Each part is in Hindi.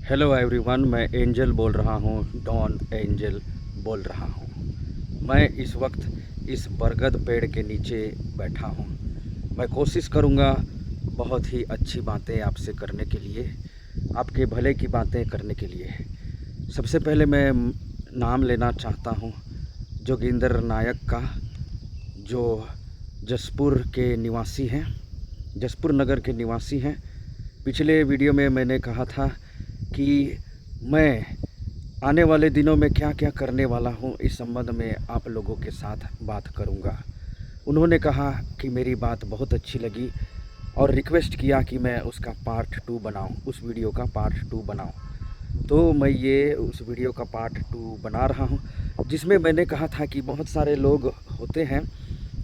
हेलो एवरीवन, मैं एंजल बोल रहा हूँ। डॉन एंजल बोल रहा हूँ। मैं इस वक्त इस बरगद पेड़ के नीचे बैठा हूँ। मैं कोशिश करूँगा बहुत ही अच्छी बातें आपसे करने के लिए, आपके भले की बातें करने के लिए। सबसे पहले मैं नाम लेना चाहता हूँ जोगिंदर नायक का, जो जसपुर के निवासी हैं, जसपुर नगर के निवासी हैं। पिछले वीडियो में मैंने कहा था कि मैं आने वाले दिनों में क्या क्या करने वाला हूँ, इस संबंध में आप लोगों के साथ बात करूँगा। उन्होंने कहा कि मेरी बात बहुत अच्छी लगी और रिक्वेस्ट किया कि मैं उसका पार्ट 2 बनाऊँ, उस वीडियो का पार्ट 2 बनाऊँ। तो मैं ये उस वीडियो का पार्ट 2 बना रहा हूँ, जिसमें मैंने कहा था कि बहुत सारे लोग होते हैं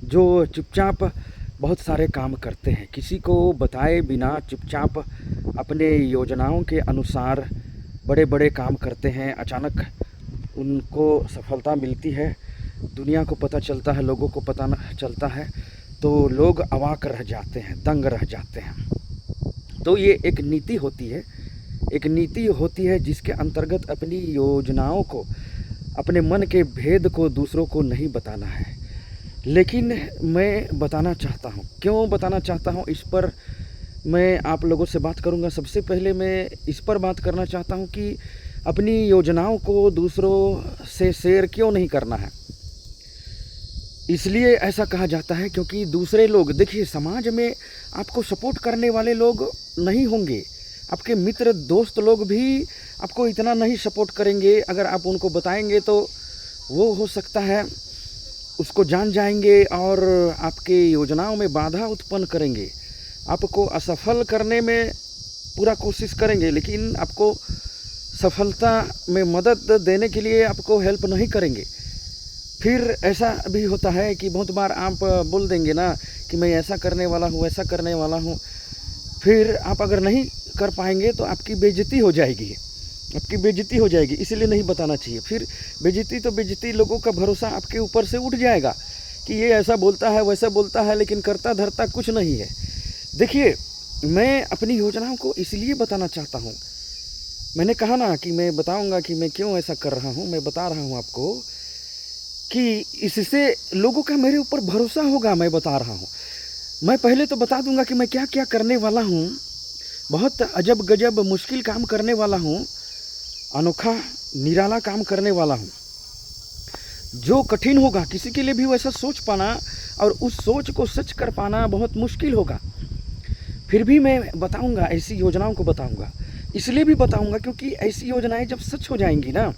जो चुपचाप बहुत सारे काम करते हैं, किसी को बताए बिना चुपचाप अपने योजनाओं के अनुसार बड़े बड़े काम करते हैं। अचानक उनको सफलता मिलती है, दुनिया को पता चलता है, लोगों को पता चलता है, तो लोग अवाक रह जाते हैं, दंग रह जाते हैं। तो ये एक नीति होती है, एक नीति होती है जिसके अंतर्गत अपनी योजनाओं को, अपने मन के भेद को दूसरों को नहीं बताना है। लेकिन मैं बताना चाहता हूँ। क्यों बताना चाहता हूँ, इस पर मैं आप लोगों से बात करूँगा। सबसे पहले मैं इस पर बात करना चाहता हूँ कि अपनी योजनाओं को दूसरों से शेयर क्यों नहीं करना है। इसलिए ऐसा कहा जाता है क्योंकि दूसरे लोग, देखिए, समाज में आपको सपोर्ट करने वाले लोग नहीं होंगे, आपके मित्र दोस्त लोग भी आपको इतना नहीं सपोर्ट करेंगे। अगर आप उनको बताएंगे तो वो हो सकता है उसको जान जाएंगे और आपके योजनाओं में बाधा उत्पन्न करेंगे, आपको असफल करने में पूरा कोशिश करेंगे, लेकिन आपको सफलता में मदद देने के लिए आपको हेल्प नहीं करेंगे। फिर ऐसा भी होता है कि बहुत बार आप बोल देंगे ना कि मैं ऐसा करने वाला हूँ, ऐसा करने वाला हूँ, फिर आप अगर नहीं कर पाएंगे तो आपकी बेइज्जती हो जाएगी, आपकी बेइज्जती हो जाएगी। इसलिए नहीं बताना चाहिए। फिर बेइज्जती तो बेइज्जती, लोगों का भरोसा आपके ऊपर से उठ जाएगा कि ये ऐसा बोलता है, वैसा बोलता है, लेकिन करता धरता कुछ नहीं है। देखिए, मैं अपनी योजनाओं को इसलिए बताना चाहता हूँ। मैंने कहा ना कि मैं बताऊँगा कि मैं क्यों ऐसा कर रहा हूँ। मैं बता रहा हूँ आपको कि इससे लोगों का मेरे ऊपर भरोसा होगा। मैं बता रहा हूँ। मैं पहले तो बता दूंगा कि मैं क्या क्या करने वाला हूँ। बहुत अजब गजब मुश्किल काम करने वाला हूँ, अनोखा निराला काम करने वाला हूँ, जो कठिन होगा। किसी के लिए भी वैसा सोच पाना और उस सोच को सच कर पाना बहुत मुश्किल होगा। फिर भी मैं बताऊंगा, ऐसी योजनाओं को बताऊंगा। इसलिए भी बताऊंगा क्योंकि ऐसी योजनाएं जब सच हो जाएंगी ना,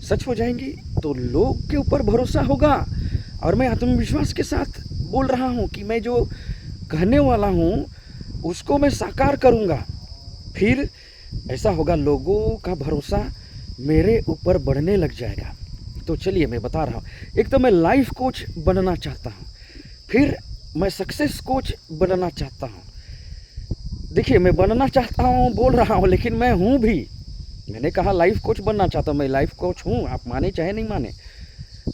सच हो जाएंगी, तो लोग के ऊपर भरोसा होगा। और मैं आत्मविश्वास के साथ बोल रहा हूँ कि मैं जो कहने वाला हूँ उसको मैं साकार करूँगा। फिर ऐसा होगा, लोगों का भरोसा मेरे ऊपर बढ़ने लग जाएगा। तो चलिए मैं बता रहा हूँ। एक तो मैं लाइफ कोच बनना चाहता हूँ, फिर मैं सक्सेस कोच बनना चाहता हूँ। देखिए, मैं बनना चाहता हूँ बोल रहा हूँ, लेकिन मैं हूँ भी। मैंने कहा लाइफ कोच बनना चाहता हूँ, मैं लाइफ कोच हूँ, आप माने चाहे नहीं माने।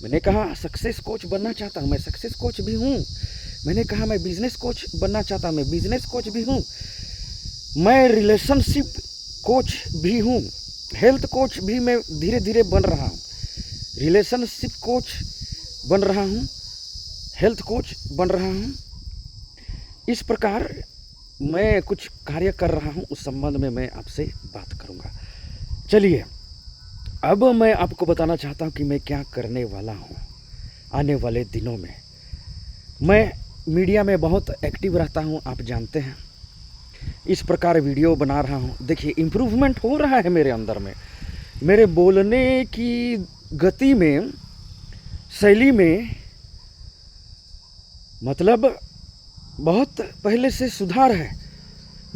मैंने कहा सक्सेस कोच बनना चाहता हूँ, मैं सक्सेस कोच भी हूँ। मैंने कहा मैं बिजनेस कोच बनना चाहता हूँ, मैं बिजनेस कोच भी हूँ। मैं रिलेशनशिप कोच भी हूँ, हेल्थ कोच भी मैं धीरे धीरे बन रहा हूँ। रिलेशनशिप कोच बन रहा हूँ, हेल्थ कोच बन रहा हूँ। इस प्रकार मैं कुछ कार्य कर रहा हूँ, उस संबंध में मैं आपसे बात करूँगा। चलिए, अब मैं आपको बताना चाहता हूँ कि मैं क्या करने वाला हूँ आने वाले दिनों में। मैं मीडिया में बहुत एक्टिव रहता हूँ, आप जानते हैं। इस प्रकार वीडियो बना रहा हूँ। देखिए, इम्प्रूवमेंट हो रहा है मेरे अंदर में, मेरे बोलने की गति में, शैली में, मतलब बहुत पहले से सुधार है।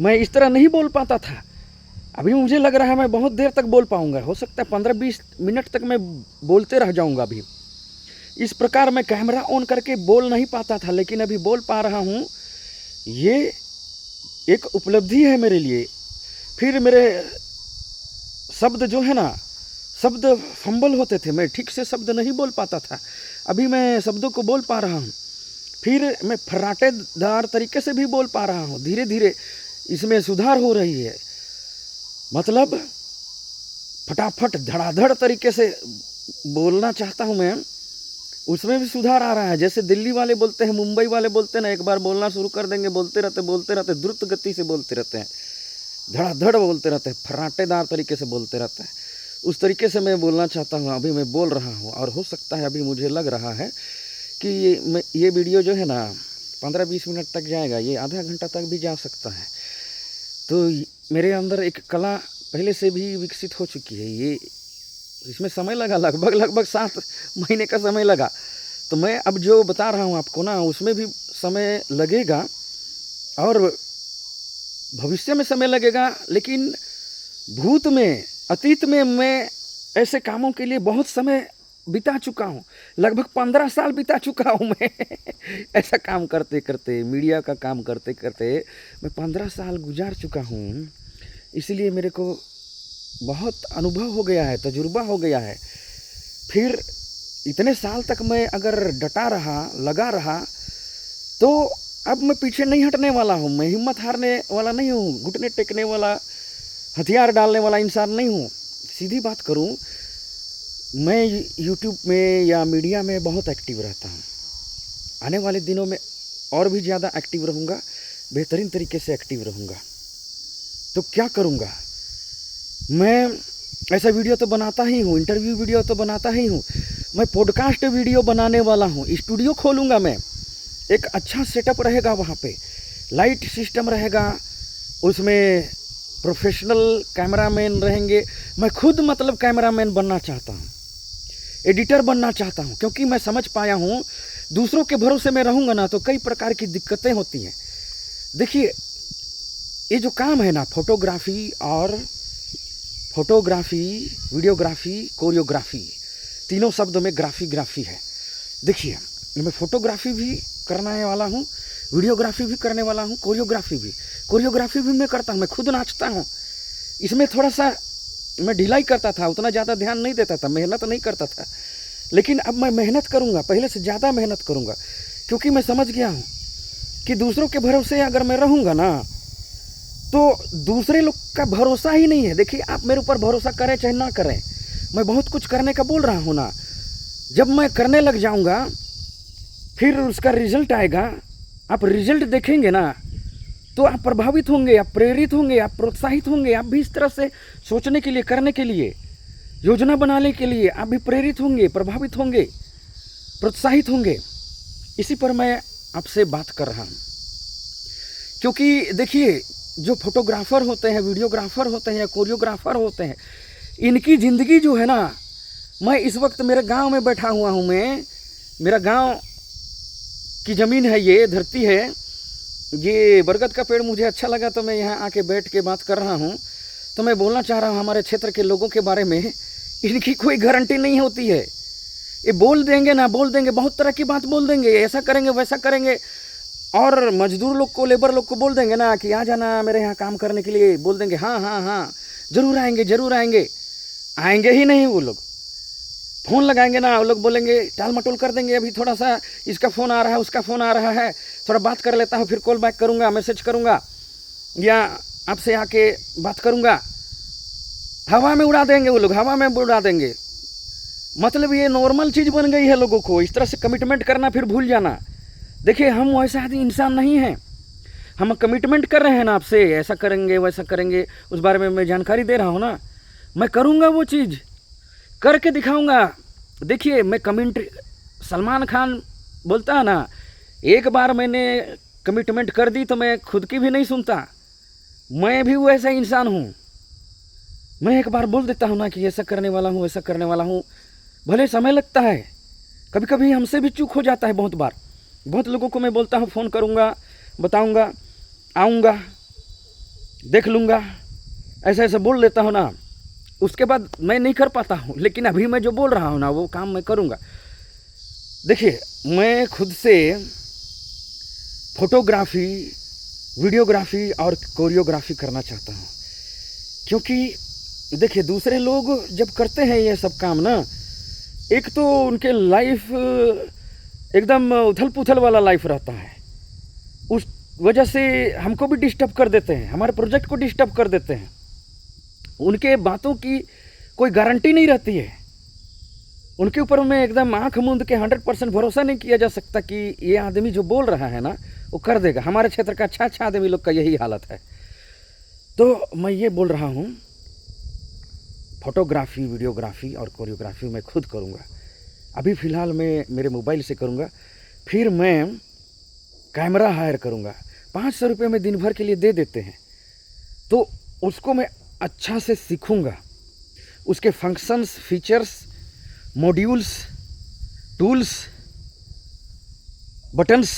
मैं इस तरह नहीं बोल पाता था, अभी मुझे लग रहा है मैं बहुत देर तक बोल पाऊँगा। हो सकता है 15-20 मिनट तक मैं बोलते रह जाऊँगा। अभी इस प्रकार मैं कैमरा ऑन करके बोल नहीं पाता था, लेकिन अभी बोल पा रहा हूँ। ये एक उपलब्धि है मेरे लिए। फिर मेरे शब्द जो है ना, शब्द फंबल होते थे, मैं ठीक से शब्द नहीं बोल पाता था। अभी मैं शब्दों को बोल पा रहा हूँ। फिर मैं फर्राटेदार तरीके से भी बोल पा रहा हूँ। धीरे धीरे इसमें सुधार हो रही है। मतलब फटाफट धड़ाधड़ तरीके से बोलना चाहता हूँ मैं, उसमें भी सुधार आ रहा है। जैसे दिल्ली वाले बोलते हैं, मुंबई वाले बोलते हैं ना, एक बार बोलना शुरू कर देंगे, बोलते रहते द्रुत गति से बोलते रहते हैं, धड़ाधड़ बोलते रहते हैं, फर्राटेदार तरीके से बोलते रहते हैं। उस तरीके से मैं बोलना चाहता हूँ, अभी मैं बोल रहा हूँ। और हो सकता है अभी मुझे लग रहा है कि ये वीडियो जो है ना 15-20 मिनट तक जाएगा, ये आधा घंटा तक भी जा सकता है। तो मेरे अंदर एक कला पहले से भी विकसित हो चुकी है। ये इसमें समय लगा, लगभग 7 महीने का समय लगा। तो मैं अब जो बता रहा हूँ आपको ना, उसमें भी समय लगेगा और भविष्य में समय लगेगा। लेकिन भूत में, अतीत में मैं ऐसे कामों के लिए बहुत समय बिता चुका हूँ। लगभग 15 साल बिता चुका हूँ मैं ऐसा काम करते करते, मीडिया का काम करते करते मैं 15 साल गुजार चुका हूँ। इसलिए मेरे को बहुत अनुभव हो गया है, तजुर्बा हो गया है। फिर इतने साल तक मैं अगर डटा रहा, लगा रहा, तो अब मैं पीछे नहीं हटने वाला हूँ। मैं हिम्मत हारने वाला नहीं हूँ, घुटने टेकने वाला, हथियार डालने वाला इंसान नहीं हूँ। सीधी बात करूँ, मैं यूट्यूब में या मीडिया में बहुत एक्टिव रहता हूँ। आने वाले दिनों में और भी ज़्यादा एक्टिव रहूँगा, बेहतरीन तरीके से एक्टिव रहूँगा। तो क्या करूँगा मैं? ऐसा वीडियो तो बनाता ही हूँ, इंटरव्यू वीडियो तो बनाता ही हूँ। मैं पॉडकास्ट वीडियो बनाने वाला हूँ। स्टूडियो खोलूँगा मैं, एक अच्छा सेटअप रहेगा, वहाँ पे लाइट सिस्टम रहेगा, उसमें प्रोफेशनल कैमरामैन रहेंगे। मैं खुद मतलब कैमरामैन बनना चाहता हूँ, एडिटर बनना चाहता हूँ, क्योंकि मैं समझ पाया हूँ दूसरों के भरोसे में रहूँगा ना तो कई प्रकार की दिक्कतें होती हैं। देखिए, ये जो काम है ना, फोटोग्राफी, वीडियोग्राफी, कोरियोग्राफी, तीनों शब्द में ग्राफी है। देखिए, मैं फोटोग्राफी भी करने वाला हूँ, वीडियोग्राफी भी करने वाला हूँ, कोरियोग्राफी भी मैं करता हूँ। मैं खुद नाचता हूँ। इसमें थोड़ा सा मैं ढिलाई करता था, उतना ज़्यादा ध्यान नहीं देता था, मेहनत नहीं करता था। लेकिन अब मैं मेहनत करूँगा, पहले से ज़्यादा मेहनत करूँगा, क्योंकि मैं समझ गया हूँ कि दूसरों के भरोसे अगर मैं रहूँगा ना तो दूसरे लोग का भरोसा ही नहीं है। देखिए, आप मेरे ऊपर भरोसा करें चाहे ना करें, मैं बहुत कुछ करने का बोल रहा हूँ ना। जब मैं करने लग जाऊँगा, फिर उसका रिजल्ट आएगा, आप रिजल्ट देखेंगे ना तो आप प्रभावित होंगे, आप प्रेरित होंगे, आप प्रोत्साहित होंगे। आप भी इस तरह से सोचने के लिए, करने के लिए, योजना बनाने के लिए आप भी प्रेरित होंगे, प्रभावित होंगे, प्रोत्साहित होंगे। इसी पर मैं आपसे बात कर रहा हूँ। क्योंकि देखिए, जो फोटोग्राफर होते हैं, वीडियोग्राफर होते हैं या कोरियोग्राफर होते हैं, इनकी ज़िंदगी जो है ना, मैं इस वक्त मेरे गांव में बैठा हुआ हूँ। मेरा गांव की ज़मीन है, ये धरती है, ये बरगद का पेड़ मुझे अच्छा लगा तो मैं यहाँ आके बैठ के बात कर रहा हूँ। तो मैं बोलना चाह रहा हूँ हमारे क्षेत्र के लोगों के बारे में। इनकी कोई गारंटी नहीं होती है, ये बोल देंगे ना बोल देंगे, बहुत तरह की बात बोल देंगे, ऐसा करेंगे वैसा करेंगे। और मजदूर लोग को, लेबर लोग को बोल देंगे ना कि आ जाना मेरे यहाँ काम करने के लिए, बोल देंगे हाँ ज़रूर आएंगे। आएंगे ही नहीं वो लोग। फ़ोन लगाएंगे ना, वो लोग बोलेंगे, टाल मटोल कर देंगे, अभी थोड़ा सा इसका फ़ोन आ रहा है, उसका फ़ोन आ रहा है, थोड़ा बात कर लेता हूँ, फिर कॉल बैक करूँगा, मैसेज करूँगा या आपसे आके बात करूँगा। हवा में उड़ा देंगे वो लोग, हवा में उड़ा देंगे। मतलब ये नॉर्मल चीज़ बन गई है लोगों को, इस तरह से कमिटमेंट करना फिर भूल जाना। देखिए, हम वैसा आदमी इंसान नहीं हैं। हम कमिटमेंट कर रहे हैं ना आपसे, ऐसा करेंगे वैसा करेंगे, उस बारे में मैं जानकारी दे रहा हूँ ना। मैं करूँगा, वो चीज़ करके दिखाऊँगा। देखिए, मैं सलमान खान बोलता है ना, एक बार मैंने कमिटमेंट कर दी तो मैं खुद की भी नहीं सुनता। मैं भी वैसा इंसान हूँ। मैं एक बार बोल देता हूँ ना कि ऐसा करने वाला हूँ, ऐसा करने वाला हूँ, भले समय लगता है, कभी कभी हमसे भी चूक हो जाता है। बहुत बार बहुत लोगों को मैं बोलता हूँ, फ़ोन करूँगा, बताऊँगा, आऊँगा, देख लूँगा, ऐसा ऐसा बोल लेता हूँ ना, उसके बाद मैं नहीं कर पाता हूँ। लेकिन अभी मैं जो बोल रहा हूँ ना, वो काम मैं करूँगा। देखिए, मैं खुद से फोटोग्राफी, वीडियोग्राफी और कोरियोग्राफी करना चाहता हूँ। क्योंकि देखिए, दूसरे लोग जब करते हैं ये सब काम ना, एक तो उनके लाइफ एकदम उथल पुथल वाला लाइफ रहता है, उस वजह से हमको भी डिस्टर्ब कर देते हैं, हमारे प्रोजेक्ट को डिस्टर्ब कर देते हैं। उनके बातों की कोई गारंटी नहीं रहती है। उनके ऊपर में एकदम आंख मूंद के 100% भरोसा नहीं किया जा सकता कि ये आदमी जो बोल रहा है ना वो कर देगा। हमारे क्षेत्र का अच्छा आदमी लोग का यही हालत है। तो मैं ये बोल रहा हूँ, फोटोग्राफी, वीडियोग्राफी और कोरियोग्राफी मैं खुद करूँगा। अभी फ़िलहाल मैं मेरे मोबाइल से करूँगा, फिर मैं कैमरा हायर करूँगा। 500 रुपये में दिन भर के लिए दे देते हैं, तो उसको मैं अच्छा से सीखूँगा। उसके functions, features, modules, tools, buttons,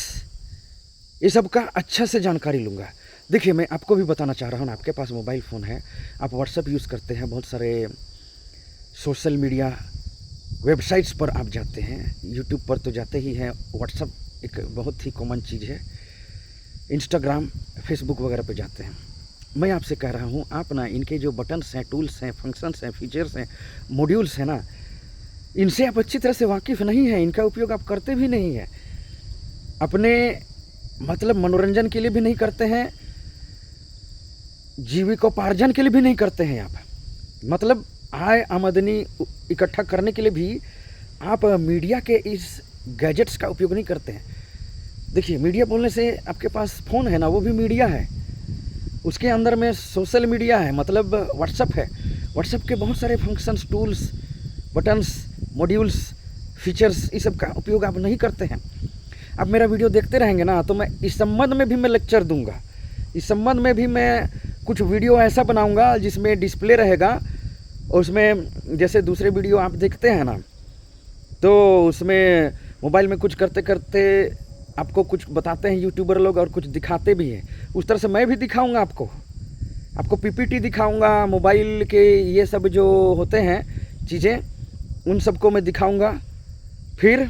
ये सब का अच्छा से जानकारी लूँगा। देखिए, मैं आपको भी बताना चाह रहा हूँ, आपके पास मोबाइल फ़ोन है, आप व्हाट्सएप यूज़ करते हैं, बहुत सारे सोशल मीडिया वेबसाइट्स पर आप जाते हैं, यूट्यूब पर तो जाते ही हैं, व्हाट्सएप एक बहुत ही कॉमन चीज़ है, इंस्टाग्राम, फेसबुक वगैरह पे जाते हैं। मैं आपसे कह रहा हूँ, आप ना इनके जो बटन्स हैं, टूल्स हैं, फंक्शंस हैं, फीचर्स हैं, मॉड्यूल्स हैं ना, इनसे आप अच्छी तरह से वाकिफ़ नहीं हैं, इनका उपयोग आप करते भी नहीं हैं, अपने मतलब मनोरंजन के लिए भी नहीं करते हैं, जीविकोपार्जन के लिए भी नहीं करते हैं आप, मतलब आय आमदनी इकट्ठा करने के लिए भी आप मीडिया के इस गैजेट्स का उपयोग नहीं करते हैं। देखिए, मीडिया बोलने से आपके पास फ़ोन है ना, वो भी मीडिया है, उसके अंदर में सोशल मीडिया है, मतलब व्हाट्सएप है। व्हाट्सएप के बहुत सारे functions, tools, buttons, modules, features, इस सब का उपयोग आप नहीं करते हैं। आप मेरा वीडियो देखते रहेंगे ना, तो मैं इस संबंध में भी मैं लेक्चर दूंगा। इस संबंध में भी मैं कुछ वीडियो ऐसा बनाऊंगा जिसमें डिस्प्ले रहेगा, और उसमें जैसे दूसरे वीडियो आप देखते हैं ना, तो उसमें मोबाइल में कुछ करते करते आपको कुछ बताते हैं यूट्यूबर लोग और कुछ दिखाते भी हैं, उस तरह से मैं भी दिखाऊंगा आपको पीपीटी दिखाऊंगा, मोबाइल के ये सब जो होते हैं चीज़ें, उन सबको मैं दिखाऊंगा। फिर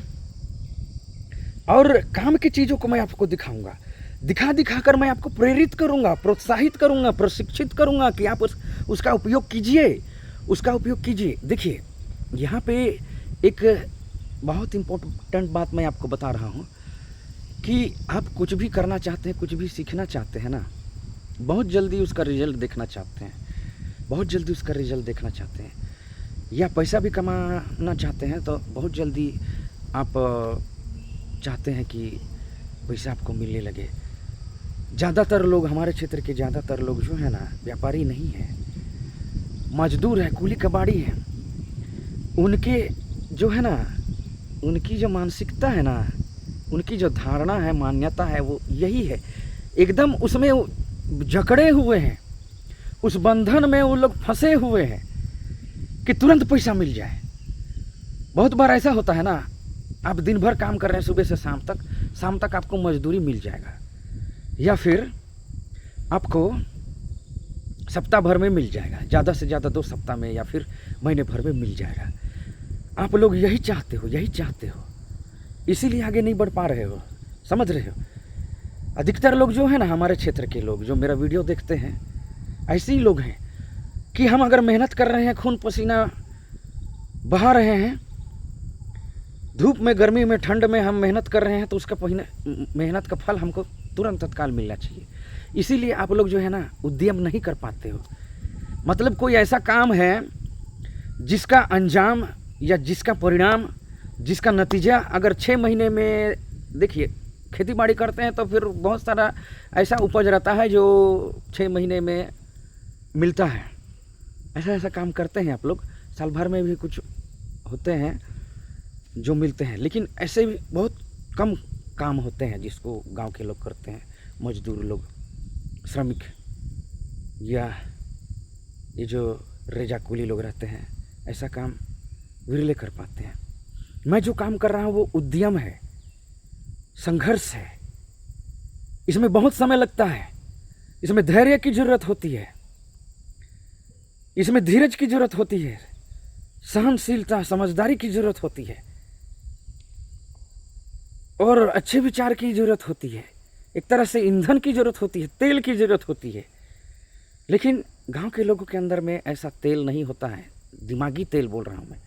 और काम की चीज़ों को मैं आपको दिखाऊंगा, दिखा कर मैं आपको प्रेरित करूंगा, प्रोत्साहित करूंगा, प्रशिक्षित करूंगा कि आप उसका उपयोग कीजिए। देखिए, यहाँ पे एक बहुत इम्पोर्टेंट बात मैं आपको बता रहा हूँ कि आप कुछ भी करना चाहते हैं, कुछ भी सीखना चाहते हैं ना, बहुत जल्दी उसका रिजल्ट देखना चाहते हैं, या पैसा भी कमाना चाहते हैं तो बहुत जल्दी आप चाहते हैं कि पैसा आपको मिलने लगे। ज़्यादातर लोग, हमारे क्षेत्र के ज़्यादातर लोग जो है ना, व्यापारी नहीं हैं, मजदूर है, कूली कबाड़ी है। उनके जो है ना, उनकी जो मानसिकता है ना, उनकी जो धारणा है, मान्यता है, वो यही है, एकदम उसमें जकड़े हुए हैं, उस बंधन में वो लोग फंसे हुए हैं कि तुरंत पैसा मिल जाए। बहुत बार ऐसा होता है ना, आप दिन भर काम कर रहे हैं सुबह से शाम तक आपको मजदूरी मिल जाएगा, या फिर आपको सप्ताह भर में मिल जाएगा, ज़्यादा से ज़्यादा 2 सप्ताह में, या फिर महीने भर में मिल जाएगा। आप लोग यही चाहते हो, इसीलिए आगे नहीं बढ़ पा रहे हो, समझ रहे हो। अधिकतर लोग जो है ना, हमारे क्षेत्र के लोग जो मेरा वीडियो देखते हैं, ऐसे ही लोग हैं कि हम अगर मेहनत कर रहे हैं, खून पसीना बहा रहे हैं, धूप में, गर्मी में, ठंड में हम मेहनत कर रहे हैं, तो उसका मेहनत का फल हमको तुरंत तत्काल मिलना चाहिए। इसीलिए आप लोग जो है ना, उद्यम नहीं कर पाते हो। मतलब कोई ऐसा काम है जिसका अंजाम या जिसका परिणाम, जिसका नतीजा अगर 6 महीने में, देखिए खेती बाड़ी करते हैं तो फिर बहुत सारा ऐसा उपज रहता है जो 6 महीने में मिलता है। ऐसा काम करते हैं आप लोग, साल भर में भी कुछ होते हैं जो मिलते हैं, लेकिन ऐसे भी बहुत कम काम होते हैं जिसको गांव के लोग करते हैं, मजदूर लोग, श्रमिक, या ये जो रेजा कूली लोग रहते हैं, ऐसा काम विरले कर पाते हैं। मैं जो काम कर रहा हूँ वो उद्यम है, संघर्ष है, इसमें बहुत समय लगता है, इसमें धैर्य की जरूरत होती है, इसमें धीरज की जरूरत होती है, सहनशीलता, समझदारी की जरूरत होती है, और अच्छे विचार की जरूरत होती है, एक तरह से ईंधन की जरूरत होती है, तेल की जरूरत होती है। लेकिन गांव के लोगों के अंदर में ऐसा तेल नहीं होता है, दिमागी तेल बोल रहा हूँ मैं,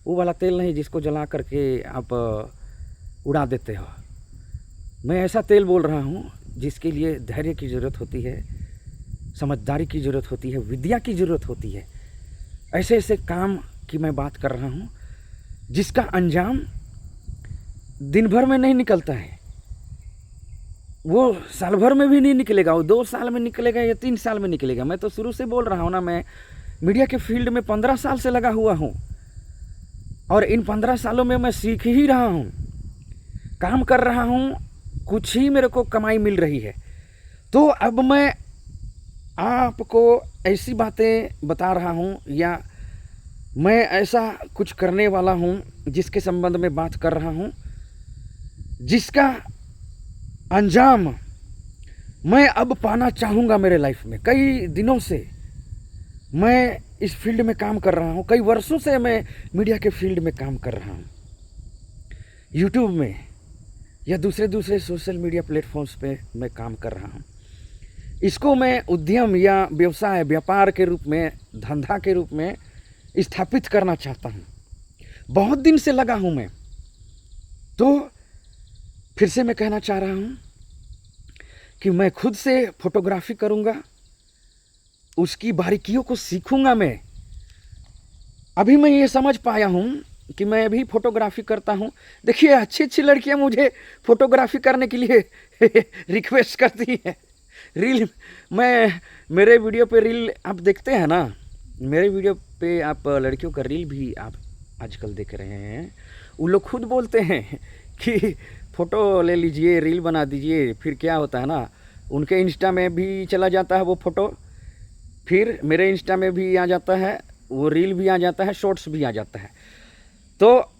वो वाला तेल नहीं जिसको जला करके आप उड़ा देते हो। मैं ऐसा तेल बोल रहा हूँ जिसके लिए धैर्य की ज़रूरत होती है, समझदारी की ज़रूरत होती है, विद्या की ज़रूरत होती है, ऐसे ऐसे काम की मैं बात कर रहा हूँ जिसका अंजाम दिन भर में नहीं निकलता है, वो साल भर में भी नहीं निकलेगा, वो 2 साल में निकलेगा या 3 साल में निकलेगा। मैं तो शुरू से बोल रहा हूँ ना, मैं मीडिया के फील्ड में 15 साल से लगा हुआ हूँ और इन 15 सालों में मैं सीख ही रहा हूँ, काम कर रहा हूँ, कुछ ही मेरे को कमाई मिल रही है। तो अब मैं आपको ऐसी बातें बता रहा हूँ या मैं ऐसा कुछ करने वाला हूँ जिसके संबंध में बात कर रहा हूँ, जिसका अंजाम मैं अब पाना चाहूँगा मेरे लाइफ में। कई दिनों से मैं इस फील्ड में काम कर रहा हूँ, कई वर्षों से मैं मीडिया के फील्ड में काम कर रहा हूँ, यूट्यूब में या दूसरे सोशल मीडिया प्लेटफॉर्म्स पे मैं काम कर रहा हूँ। इसको मैं उद्यम या व्यवसाय, व्यापार के रूप में, धंधा के रूप में स्थापित करना चाहता हूँ। बहुत दिन से लगा हूँ मैं। तो फिर से मैं कहना चाह रहा हूँ कि मैं खुद से फोटोग्राफी करूँगा, उसकी बारीकियों को सीखूँगा। मैं अभी मैं ये समझ पाया हूँ कि मैं भी फोटोग्राफी करता हूँ। देखिए, अच्छी अच्छी लड़कियाँ मुझे फोटोग्राफी करने के लिए रिक्वेस्ट करती हैं। रील मेरे वीडियो पे रील आप देखते हैं ना, मेरे वीडियो पे आप लड़कियों का रील भी आप आजकल देख रहे हैं। वो लोग खुद बोलते हैं कि फ़ोटो ले लीजिए, रील बना दीजिए। फिर क्या होता है ना, उनके इंस्टा में भी चला जाता है वो फ़ोटो, फिर मेरे इंस्टा में भी आ जाता है, वो रील भी आ जाता है, शॉर्ट्स भी आ जाता है। तो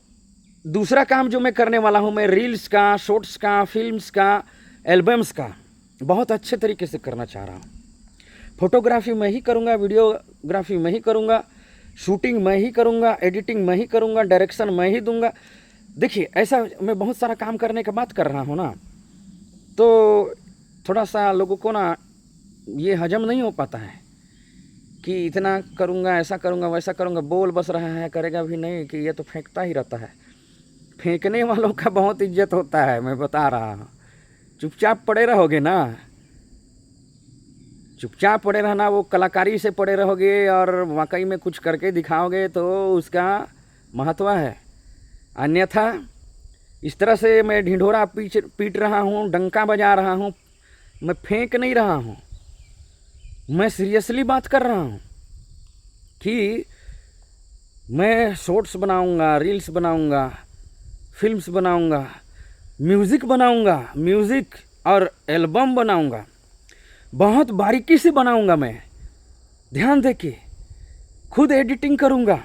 दूसरा काम जो मैं करने वाला हूँ, मैं रील्स का, शॉर्ट्स का, फिल्म्स का, एल्बम्स का बहुत अच्छे तरीके से करना चाह रहा हूँ। फ़ोटोग्राफी मैं ही करूँगा, वीडियोग्राफी मैं ही करूँगा, शूटिंग मैं ही करूँगा, एडिटिंग मैं ही करूँगा, डायरेक्शन मैं ही दूंगा। देखिए, ऐसा मैं बहुत सारा काम करने का बात कर रहा हूँ ना, तो थोड़ा सा लोगों को ना ये हजम नहीं हो पाता है कि इतना करूँगा, ऐसा करूँगा, वैसा करूँगा। बोल बस रहा है, करेगा भी नहीं, कि ये तो फेंकता ही रहता है। फेंकने वालों का बहुत इज्जत होता है, मैं बता रहा हूँ। चुपचाप पड़े रहोगे ना, चुपचाप पड़े रहना, वो कलाकारी से पड़े रहोगे और वाकई में कुछ करके दिखाओगे तो उसका महत्व है। अन्यथा इस तरह से मैं ढिंढोरा पीट रहा हूँ, डंका बजा रहा हूँ, मैं फेंक नहीं रहा हूँ, मैं सीरियसली बात कर रहा हूँ कि मैं शॉर्ट्स बनाऊँगा, रील्स बनाऊँगा, फिल्म्स बनाऊँगा, म्यूज़िक बनाऊँगा, म्यूज़िक और एल्बम बनाऊँगा। बहुत बारीकी से बनाऊँगा मैं, ध्यान देके खुद एडिटिंग करूँगा।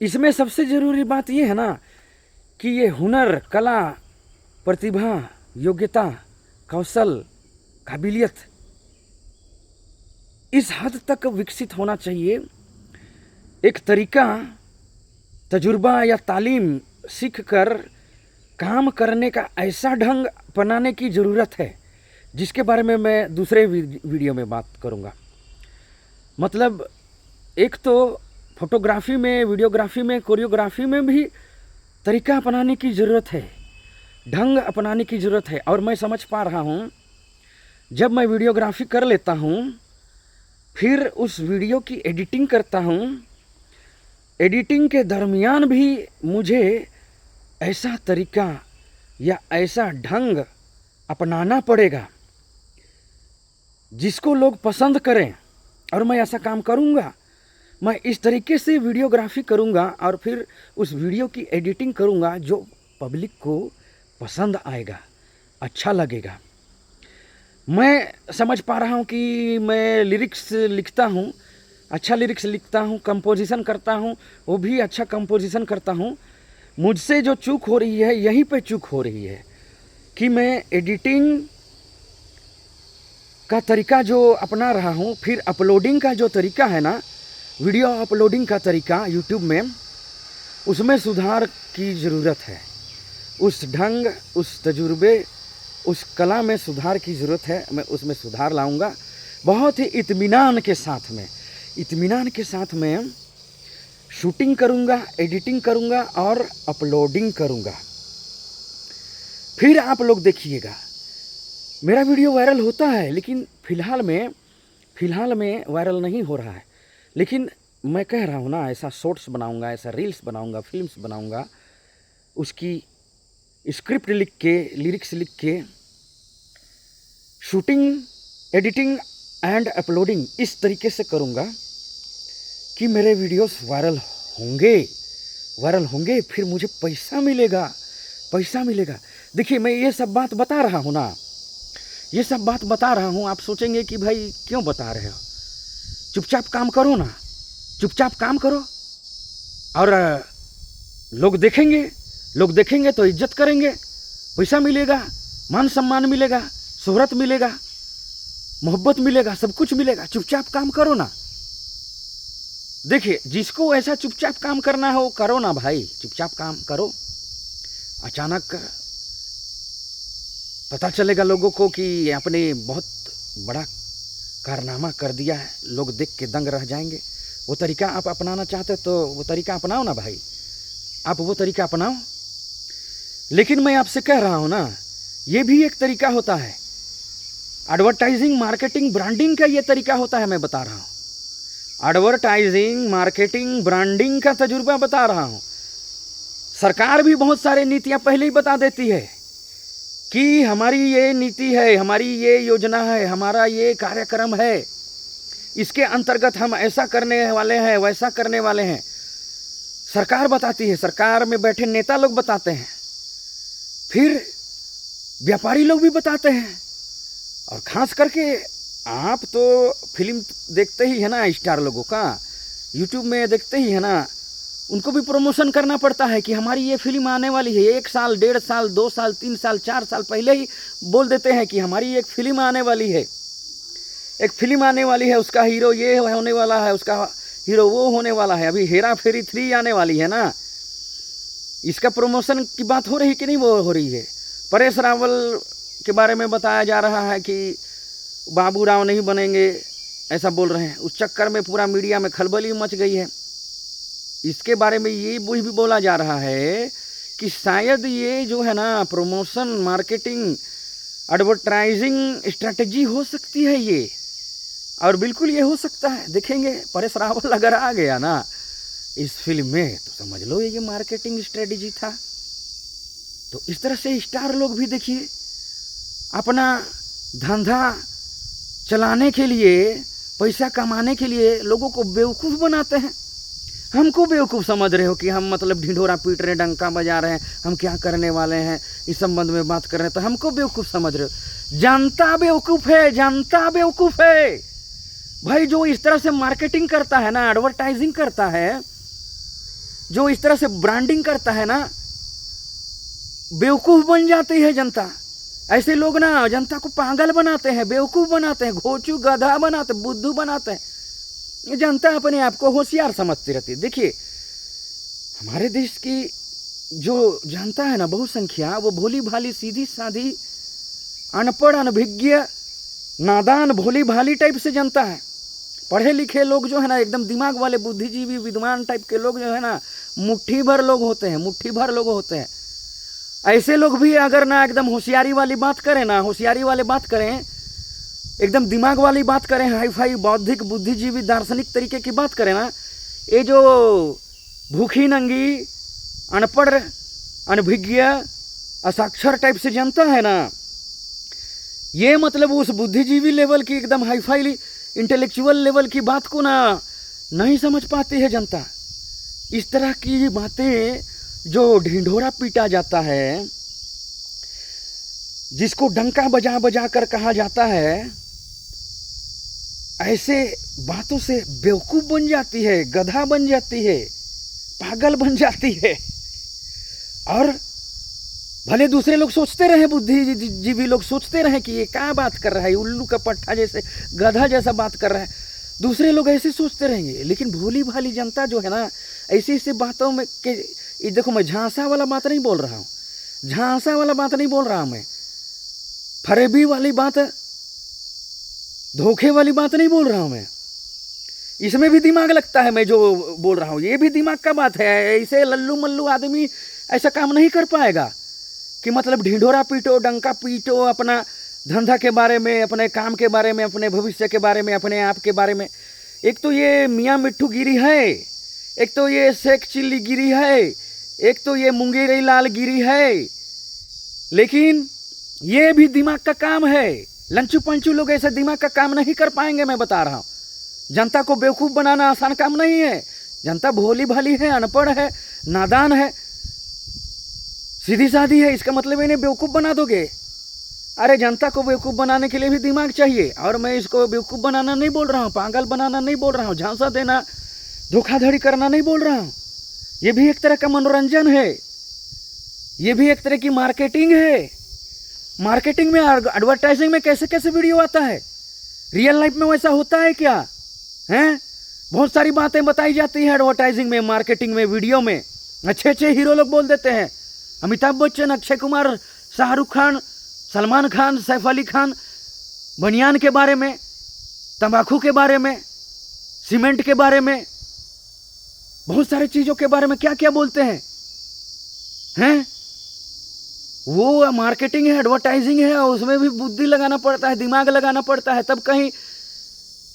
इसमें सबसे ज़रूरी बात ये है ना कि ये हुनर, कला, प्रतिभा, योग्यता, कौशल, काबिलियत इस हद तक विकसित होना चाहिए। एक तरीका, तजुर्बा या तालीम सीख कर काम करने का ऐसा ढंग अपनाने की ज़रूरत है, जिसके बारे में मैं दूसरे वीडियो में बात करूँगा। मतलब एक तो फोटोग्राफी में, वीडियोग्राफी में, कोरियोग्राफी में भी तरीका अपनाने की ज़रूरत है, ढंग अपनाने की ज़रूरत है। और मैं समझ पा रहा हूँ, जब मैं वीडियोग्राफी कर लेता हूँ, फिर उस वीडियो की एडिटिंग करता हूँ, एडिटिंग के दरमियान भी मुझे ऐसा तरीका या ऐसा ढंग अपनाना पड़ेगा जिसको लोग पसंद करें। और मैं ऐसा काम करूँगा, मैं इस तरीके से वीडियोग्राफी करूँगा और फिर उस वीडियो की एडिटिंग करूँगा जो पब्लिक को पसंद आएगा, अच्छा लगेगा। मैं समझ पा रहा हूँ कि मैं लिरिक्स लिखता हूँ, अच्छा लिरिक्स लिखता हूँ, कंपोजिशन करता हूँ, वो भी अच्छा कंपोजिशन करता हूँ। मुझसे जो चूक हो रही है, यहीं पे चूक हो रही है कि मैं एडिटिंग का तरीका जो अपना रहा हूँ, फिर अपलोडिंग का जो तरीका है ना, वीडियो अपलोडिंग का तरीका यूट्यूब में, उसमें सुधार की ज़रूरत है। उस ढंग, उस तजुर्बे, उस कला में सुधार की ज़रूरत है। मैं उसमें सुधार लाऊंगा बहुत ही इत्मीनान के साथ में शूटिंग करूंगा, एडिटिंग करूंगा और अपलोडिंग करूंगा। फिर आप लोग देखिएगा, मेरा वीडियो वायरल होता है, लेकिन फ़िलहाल में वायरल नहीं हो रहा है। लेकिन मैं कह रहा हूँ ना, ऐसा शॉर्ट्स बनाऊँगा, ऐसा रील्स बनाऊँगा, फिल्म्स बनाऊँगा, उसकी स्क्रिप्ट लिख के, लिरिक्स लिख के, शूटिंग, एडिटिंग एंड अपलोडिंग इस तरीके से करूँगा कि मेरे वीडियोस वायरल होंगे, फिर मुझे पैसा मिलेगा। देखिए, मैं ये सब बात बता रहा हूँ ना, ये सब बात बता रहा हूँ, आप सोचेंगे कि भाई क्यों बता रहे हो, चुपचाप काम करो ना, चुपचाप काम करो और लोग देखेंगे तो इज्जत करेंगे, पैसा मिलेगा, मान सम्मान मिलेगा, शोहरत मिलेगा, मोहब्बत मिलेगा, सब कुछ मिलेगा। चुपचाप काम करो ना। देखिए, जिसको ऐसा चुपचाप काम करना हो करो ना भाई, चुपचाप काम करो। अचानक पता चलेगा लोगों को कि आपने बहुत बड़ा कारनामा कर दिया है, लोग देख के दंग रह जाएंगे। वो तरीका आप अपनाना चाहते तो वो तरीका अपनाओ ना भाई, आप वो तरीका अपनाओ। लेकिन मैं आपसे कह रहा हूँ ना, ये भी एक तरीका होता है, एडवर्टाइजिंग, मार्केटिंग, ब्रांडिंग का ये तरीका होता है। मैं बता रहा हूँ, एडवर्टाइजिंग, मार्केटिंग, ब्रांडिंग का तजुर्बा बता रहा हूँ। सरकार भी बहुत सारे नीतियाँ पहले ही बता देती है कि हमारी ये नीति है, हमारी ये योजना है, हमारा ये कार्यक्रम है, इसके अंतर्गत हम ऐसा करने वाले हैं, वैसा करने वाले हैं। सरकार बताती है, सरकार में बैठे नेता लोग बताते हैं, फिर व्यापारी लोग भी बताते हैं। और खास करके आप तो फिल्म देखते ही है ना, स्टार लोगों का यूट्यूब में देखते ही है ना, उनको भी प्रमोशन करना पड़ता है कि हमारी ये फिल्म आने वाली है। 1 साल, 1.5 साल, 2 साल, 3 साल, 4 साल पहले ही बोल देते हैं कि हमारी एक फिल्म आने वाली है, एक फिल्म आने वाली है, उसका हीरो ये होने वाला है, उसका हीरो वो होने वाला है। अभी हेरा फेरी 3 आने वाली है ना, इसका प्रमोशन की बात हो रही कि नहीं वो हो रही है। परेश रावल के बारे में बताया जा रहा है कि बाबू राव नहीं बनेंगे, ऐसा बोल रहे हैं। उस चक्कर में पूरा मीडिया में खलबली मच गई है। इसके बारे में ये भी बोला जा रहा है कि शायद ये जो है ना प्रमोशन, मार्केटिंग, एडवर्टाइजिंग स्ट्रैटेजी हो सकती है ये, और बिल्कुल ये हो सकता है। देखेंगे परेश रावल अगर आ गया ना इस फिल्म में तो समझ लो ये मार्केटिंग स्ट्रैटेजी था। तो इस तरह से स्टार लोग भी देखिए अपना धंधा चलाने के लिए, पैसा कमाने के लिए लोगों को बेवकूफ़ बनाते हैं। हमको बेवकूफ़ समझ रहे हो कि हम मतलब ढिंढोरा पीट रहे, डंका बजा रहे हैं, हम क्या करने वाले हैं, इस संबंध में बात कर रहे हैं, तो हमको बेवकूफ़ समझ रहे हो। जनता बेवकूफ़ है, जनता बेवकूफ़ है भाई। जो इस तरह से मार्केटिंग करता है ना, एडवर्टाइजिंग करता है, जो इस तरह से ब्रांडिंग करता है ना, बेवकूफ़ बन जाती है जनता। ऐसे लोग ना जनता को पागल बनाते हैं, बेवकूफ़ बनाते हैं, घोचू गधा बनाते, बुद्धू बनाते हैं। ये जनता अपने आप को होशियार समझती रहती है। देखिए, हमारे देश की जो जनता है ना, बहुसंख्या, वो भोली भाली, सीधी साधी, अनपढ़, अनभिज्ञ, नादान, भोली भाली टाइप से जनता है। पढ़े लिखे लोग जो है ना, एकदम दिमाग वाले, बुद्धिजीवी, विद्वान टाइप के लोग जो है ना, मुट्ठी भर लोग होते हैं, मुट्ठी भर लोग होते हैं। ऐसे लोग भी अगर ना एकदम होशियारी वाली बात करें ना, होशियारी वाले बात करें, एकदम दिमाग वाली बात करें, हाई फाई, बौद्धिक, बुद्धिजीवी, दार्शनिक तरीके की बात करें ना, ये जो भूखी नंगी, अनपढ़, अनभिज्ञ, असाक्षर टाइप से जनता है ना, ये मतलब उस बुद्धिजीवी लेवल की, एकदम हाई फाई इंटेलेक्चुअल लेवल की बात को ना नहीं समझ पाती है जनता। इस तरह की बातें जो ढिंढोरा पीटा जाता है, जिसको डंका बजा बजा कर कहा जाता है, ऐसे बातों से बेवकूफ़ बन जाती है, गधा बन जाती है, पागल बन जाती है। और भले दूसरे लोग सोचते रहे, बुद्धिजीवी लोग सोचते रहे कि ये क्या बात कर रहा है, उल्लू का पट्टा जैसे, गधा जैसा बात कर रहा है, दूसरे लोग ऐसे सोचते रहेंगे। लेकिन भोली भाली जनता जो है ना, ऐसी ऐसी बातों में के, देखो मैं झांसा वाला बात नहीं बोल रहा हूँ, झांसा वाला बात नहीं बोल रहा हूँ, मैं फरेबी वाली बात, धोखे वाली बात नहीं बोल रहा हूँ मैं। इसमें भी दिमाग लगता है, मैं जो बोल रहा हूँ ये भी दिमाग का बात है। ऐसे लल्लू मल्लू आदमी ऐसा काम नहीं कर पाएगा कि मतलब ढिंढोरा पीटो, डंका पीटो, अपना धंधा के बारे में, अपने काम के बारे में, अपने भविष्य के बारे में, अपने आप के बारे में एक तो ये मियाँ मिट्ठू गिरी है, एक तो ये शेख चिल्ली गिरी है, एक तो ये मुंगेरी लाल गिरी है। लेकिन ये भी दिमाग का काम है। लंचू पंचू लोग ऐसे दिमाग का काम नहीं कर पाएंगे, मैं बता रहा हूँ। जनता को बेवकूफ़ बनाना आसान काम नहीं है। जनता भोली भाली है, अनपढ़ है, नादान है, सीधी सादी है। इसका मतलब इन्हें बेवकूफ़ बना दोगे? अरे जनता को बेवकूफ़ बनाने के लिए भी दिमाग चाहिए। और मैं इसको बेवकूफ़ बनाना नहीं बोल रहा हूँ, पागल बनाना नहीं बोल रहा हूँ, झांसा देना, धोखाधड़ी करना नहीं बोल रहा हूँ। ये भी एक तरह का मनोरंजन है, ये भी एक तरह की मार्केटिंग है। मार्केटिंग में, एडवर्टाइजिंग में कैसे कैसे वीडियो आता है। रियल लाइफ में वैसा होता है क्या? हैं? बहुत सारी बातें बताई जाती हैं एडवर्टाइजिंग में, मार्केटिंग में, वीडियो में। अच्छे अच्छे हीरो लोग बोल देते हैं, अमिताभ बच्चन, अक्षय कुमार, शाहरुख खान, सलमान खान, सैफ अली खान, बनियान के बारे में, तंबाकू के बारे में, सीमेंट के बारे में, बहुत सारी चीज़ों के बारे में क्या क्या बोलते हैं। हैं? वो मार्केटिंग है, एडवर्टाइजिंग है, उसमें भी बुद्धि लगाना पड़ता है, दिमाग लगाना पड़ता है, तब कहीं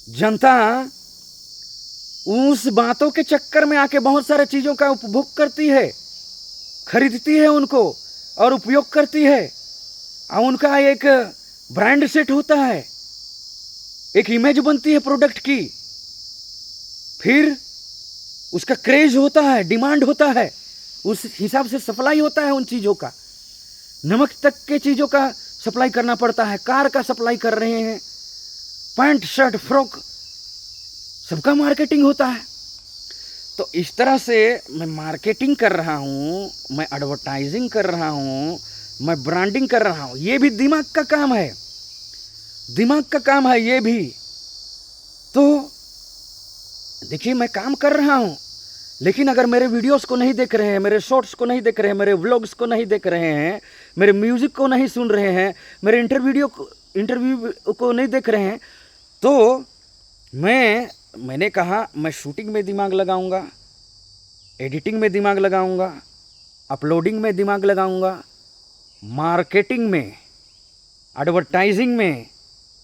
जनता उस बातों के चक्कर में आके बहुत सारे चीज़ों का उपभोग करती है, खरीदती है उनको और उपयोग करती है। और उनका एक ब्रांड सेट होता है, एक इमेज बनती है प्रोडक्ट की, फिर उसका क्रेज होता है, डिमांड होता है, उस हिसाब से सप्लाई होता है उन चीज़ों का। नमक तक के चीज़ों का सप्लाई करना पड़ता है, कार का सप्लाई कर रहे हैं, पैंट शर्ट फ्रॉक, सबका मार्केटिंग होता है। तो इस तरह से मैं मार्केटिंग कर रहा हूँ, मैं एडवर्टाइजिंग कर रहा हूँ, मैं ब्रांडिंग कर रहा हूँ। ये भी दिमाग का काम है, दिमाग का काम है ये भी। तो देखिए, मैं काम कर रहा हूँ, लेकिन अगर मेरे वीडियोस को नहीं देख रहे हैं, मेरे शॉर्ट्स को नहीं देख रहे हैं, मेरे व्लॉग्स को नहीं देख रहे हैं, मेरे म्यूज़िक को नहीं सुन रहे हैं, मेरे इंटरव्यू को नहीं देख रहे हैं, तो मैंने कहा मैं शूटिंग में दिमाग लगाऊंगा, एडिटिंग में दिमाग लगाऊंगा, अपलोडिंग में दिमाग लगाऊंगा, मार्केटिंग में, एडवर्टाइजिंग में,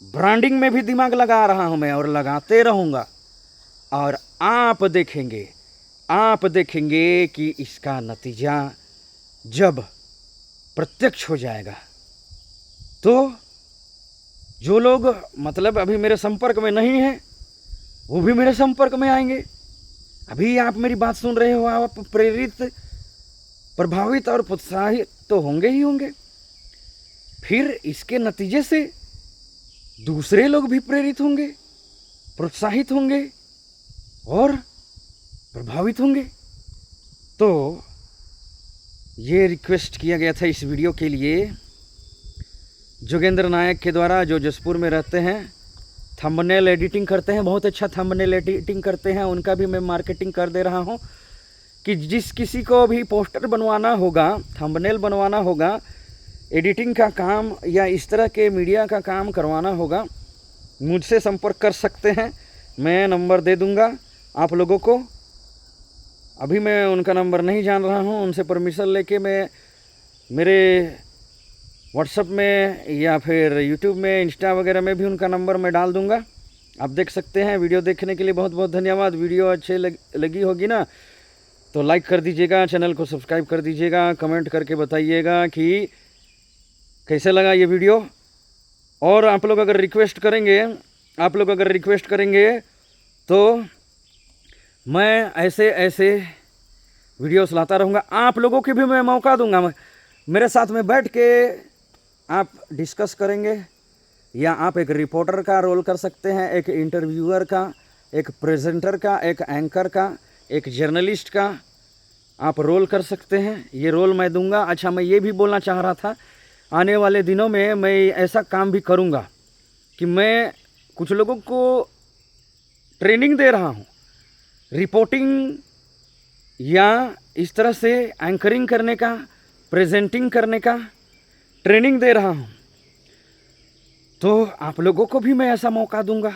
ब्रांडिंग में भी दिमाग लगा रहा हूं मैं और लगाते रहूँगा। और आप देखेंगे कि इसका नतीजा जब प्रत्यक्ष हो जाएगा, तो जो लोग मतलब अभी मेरे संपर्क में नहीं हैं, वो भी मेरे संपर्क में आएंगे। अभी आप मेरी बात सुन रहे हो, आप प्रेरित, प्रभावित और प्रोत्साहित तो होंगे ही होंगे। फिर इसके नतीजे से दूसरे लोग भी प्रेरित होंगे, प्रोत्साहित होंगे और प्रभावित होंगे। तो ये रिक्वेस्ट किया गया था इस वीडियो के लिए जोगेंद्र नायक के द्वारा, जो जसपुर में रहते हैं, थंबनेल एडिटिंग करते हैं, बहुत अच्छा थंबनेल एडिटिंग करते हैं। उनका भी मैं मार्केटिंग कर दे रहा हूं कि जिस किसी को भी पोस्टर बनवाना होगा, थंबनेल बनवाना होगा, एडिटिंग का काम या इस तरह के मीडिया का काम करवाना होगा, मुझसे संपर्क कर सकते हैं। मैं नंबर दे दूंगा आप लोगों को। अभी मैं उनका नंबर नहीं जान रहा हूं, उनसे परमिशन लेके मैं मेरे व्हाट्सएप में या फिर यूट्यूब में, इंस्टा वगैरह में भी उनका नंबर मैं डाल दूंगा। आप देख सकते हैं। वीडियो देखने के लिए बहुत बहुत धन्यवाद। वीडियो अच्छे लगी होगी ना, तो लाइक कर दीजिएगा, चैनल को सब्सक्राइब कर दीजिएगा, कमेंट करके बताइएगा कि कैसे लगा ये वीडियो। और आप लोग अगर रिक्वेस्ट करेंगे तो मैं ऐसे वीडियोस लाता रहूँगा। आप लोगों की भी मैं मौका दूंगा, मेरे साथ में बैठ के आप डिस्कस करेंगे, या आप एक रिपोर्टर का रोल कर सकते हैं, एक इंटरव्यूअर का, एक प्रेजेंटर का, एक एंकर का, एक जर्नलिस्ट का आप रोल कर सकते हैं। ये रोल मैं दूंगा। अच्छा, मैं ये भी बोलना चाह रहा था, आने वाले दिनों में मैं ऐसा काम भी करूंगा कि मैं कुछ लोगों को ट्रेनिंग दे रहा हूँ, रिपोर्टिंग या इस तरह से एंकरिंग करने का, प्रेजेंटिंग करने का ट्रेनिंग दे रहा हूँ। तो आप लोगों को भी मैं ऐसा मौका दूंगा,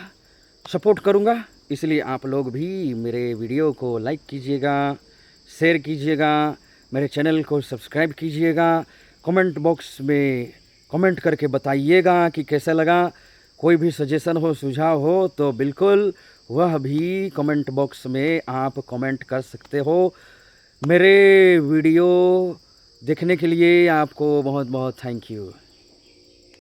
सपोर्ट करूंगा। इसलिए आप लोग भी मेरे वीडियो को लाइक कीजिएगा, शेयर कीजिएगा, मेरे चैनल को सब्सक्राइब कीजिएगा, कमेंट बॉक्स में कमेंट करके बताइएगा कि कैसा लगा। कोई भी सजेशन हो, सुझाव हो तो बिल्कुल वह भी कमेंट बॉक्स में आप कमेंट कर सकते हो। मेरे वीडियो देखने के लिए आपको बहुत बहुत थैंक यू।